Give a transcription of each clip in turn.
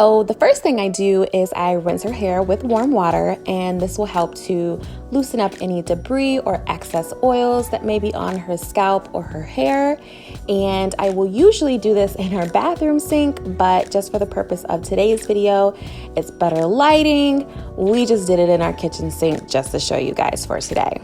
So the first thing I do is I rinse her hair with warm water, and this will help to loosen up any debris or excess oils that may be on her scalp or her hair. And I will usually do this in her bathroom sink, but just for the purpose of today's video, it's better lighting. We just did it in our kitchen sink just to show you guys for today.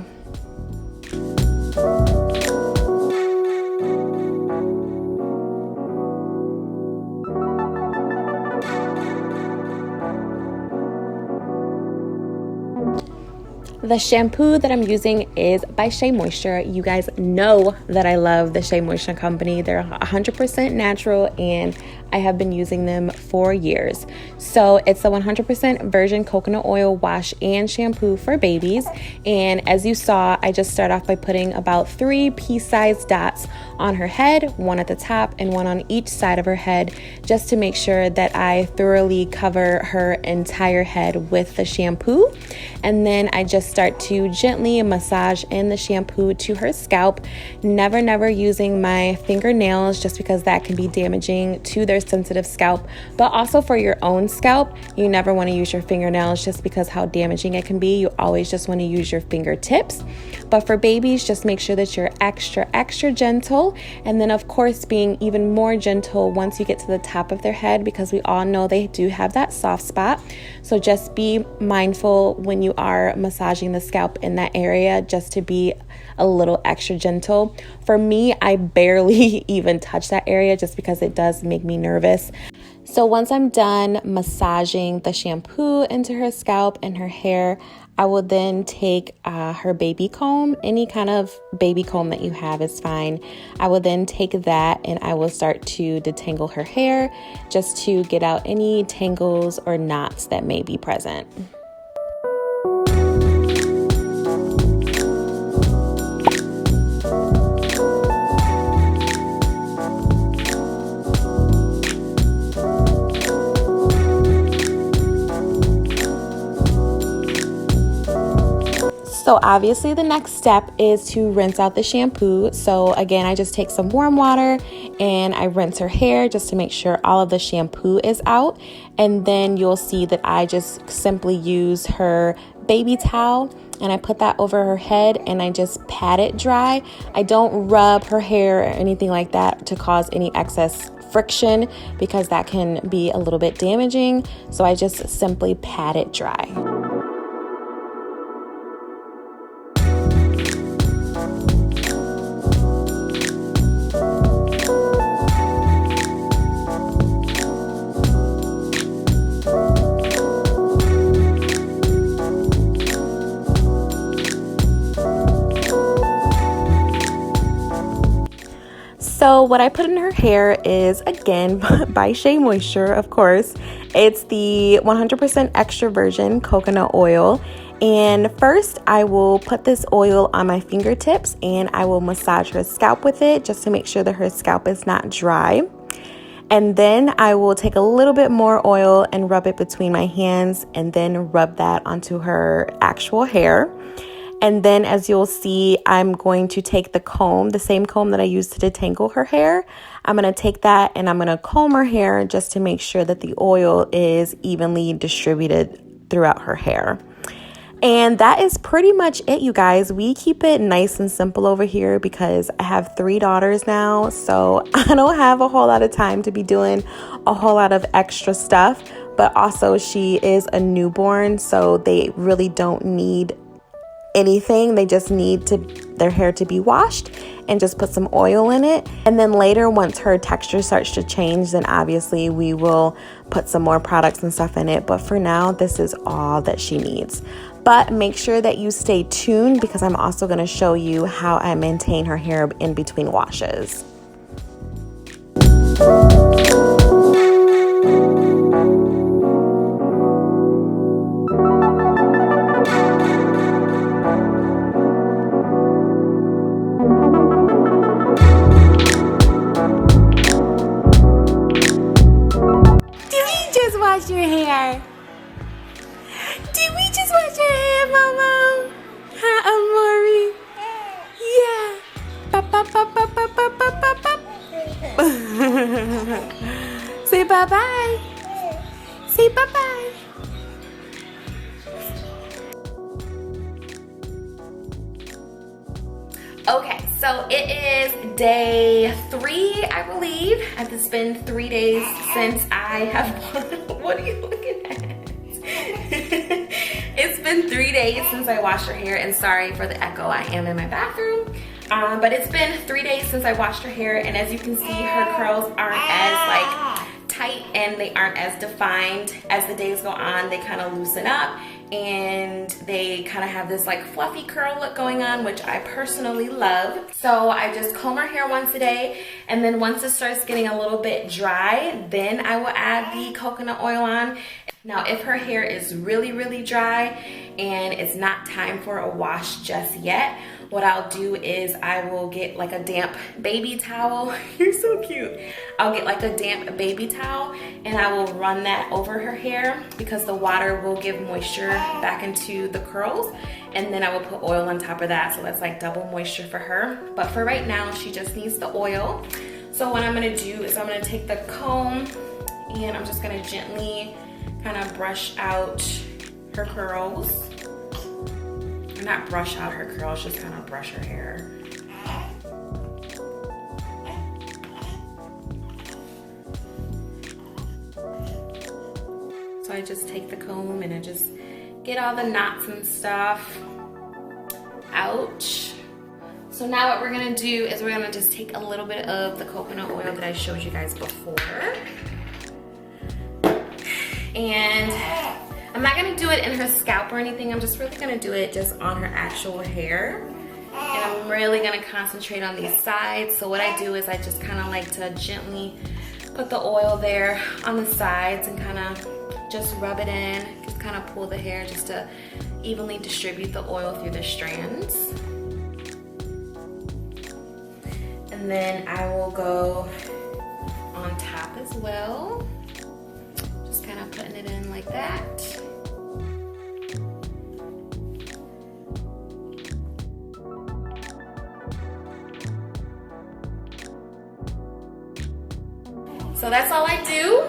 The shampoo that I'm using is by Shea Moisture. You guys know that I love the Shea Moisture company. They're 100% natural and I have been using them for years. So it's a 100% virgin coconut oil wash and shampoo for babies. And as you saw, I just start off by putting about 3 pea-sized dots on her head, one at the top and one on each side of her head, just to make sure that I thoroughly cover her entire head with the shampoo. And then I just start to gently massage in the shampoo to her scalp, never using my fingernails, just because that can be damaging to their sensitive scalp. But also for your own scalp, you never want to use your fingernails just because how damaging it can be. You always just want to use your fingertips. But for babies, just make sure that you're extra gentle. And then of course, being even more gentle once you get to the top of their head, because we all know they do have that soft spot. So just be mindful when you are massaging the scalp in that area, just to be a little extra gentle. For me, I barely even touch that area just because it does make me nervous. So once I'm done massaging the shampoo into her scalp and her hair, I will then take her baby comb. Any kind of baby comb that you have is fine. I will then take that and I will start to detangle her hair, just to get out any tangles or knots that may be present. So obviously the next step is to rinse out the shampoo. So again, I just take some warm water and I rinse her hair just to make sure all of the shampoo is out. And then you'll see that I just simply use her baby towel and I put that over her head and I just pat it dry. I don't rub her hair or anything like that to cause any excess friction, because that can be a little bit damaging. So I just simply pat it dry. So what I put in her hair is, again, by Shea Moisture, of course. It's the 100% extra virgin coconut oil. And first I will put this oil on my fingertips and I will massage her scalp with it, just to make sure that her scalp is not dry. And then I will take a little bit more oil and rub it between my hands and then rub that onto her actual hair. And then as you'll see, I'm going to take the comb, the same comb that I used to detangle her hair. I'm going to take that and I'm going to comb her hair just to make sure that the oil is evenly distributed throughout her hair. And that is pretty much it, you guys. We keep it nice and simple over here because I have 3 daughters now. So I don't have a whole lot of time to be doing a whole lot of extra stuff. But also she is a newborn, so they really don't need anything. They just need their hair to be washed and just put some oil in it. And then later, once her texture starts to change, then obviously we will put some more products and stuff in it. But for now, this is all that she needs. But make sure that you stay tuned, because I'm also going to show you how I maintain her hair in between washes. Wash your hair. Did we just wash your hair, Mama? Huh, Amori? Yeah. Pop, pop, pop, pop, pop, pop, pop, pop, pop. Say bye-bye. it is day 3, I believe. It's been 3 days since I have, what are you looking at? It's been 3 days since I washed her hair, and sorry for the echo, I am in my bathroom. But it's been 3 days since I washed her hair, and as you can see, her curls aren't as like tight and they aren't as defined. As the days go on, they kind of loosen up and they kind of have this like fluffy curl look going on, which I personally love. So I just comb her hair once a day, and then once it starts getting a little bit dry, then I will add the coconut oil on. Now, if her hair is really, really dry and it's not time for a wash just yet, what I'll do is I will get like a damp baby towel. You're so cute. I'll get like a damp baby towel and I will run that over her hair, because the water will give moisture back into the curls, and then I will put oil on top of that, so that's like double moisture for her. But for right now, she just needs the oil. So what I'm gonna do is I'm gonna take the comb and I'm just gonna gently kind of brush out her curls. Not brush out her curls, just kind of brush her hair. So I just take the comb and I just get all the knots and stuff out. So now what we're gonna do is we're gonna just take a little bit of the coconut oil that I showed you guys before. And I'm not gonna do it in her scalp or anything. I'm just really gonna do it just on her actual hair. And I'm really gonna concentrate on these sides. So what I do is I just kind of like to gently put the oil there on the sides and kind of just rub it in. Just kind of pull the hair just to evenly distribute the oil through the strands. And then I will go on top as well. Just kind of putting it in like that. So that's all I do.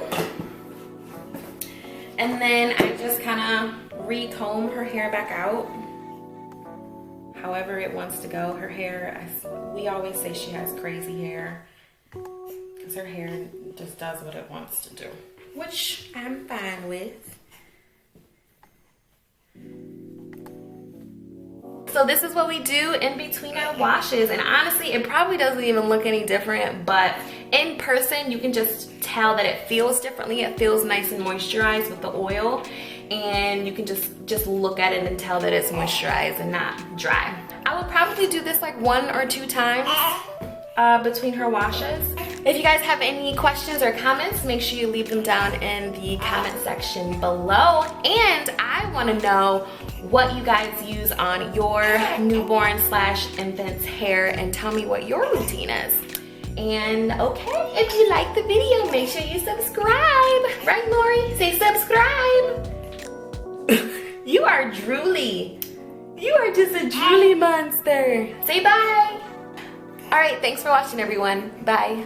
And then I just kind of recomb her hair back out however it wants to go. Her hair, we always say she has crazy hair because her hair just does what it wants to do, which I'm fine with. So this is what we do in between our washes, and honestly it probably doesn't even look any different, but in person you can just tell that it feels differently. It feels nice and moisturized with the oil, and you can just look at it and tell that it's moisturized and not dry. I will probably do this like 1 or 2 times between her washes. If you guys have any questions or comments, make sure you leave them down in the comment section below. And I want to know what you guys use on your newborn/infant's hair, and tell me what your routine is. And okay, if you like the video, make sure you subscribe. Right, Lori? Say subscribe. You are drooly. You are just a drooly monster. Say bye. All right, thanks for watching, everyone. Bye.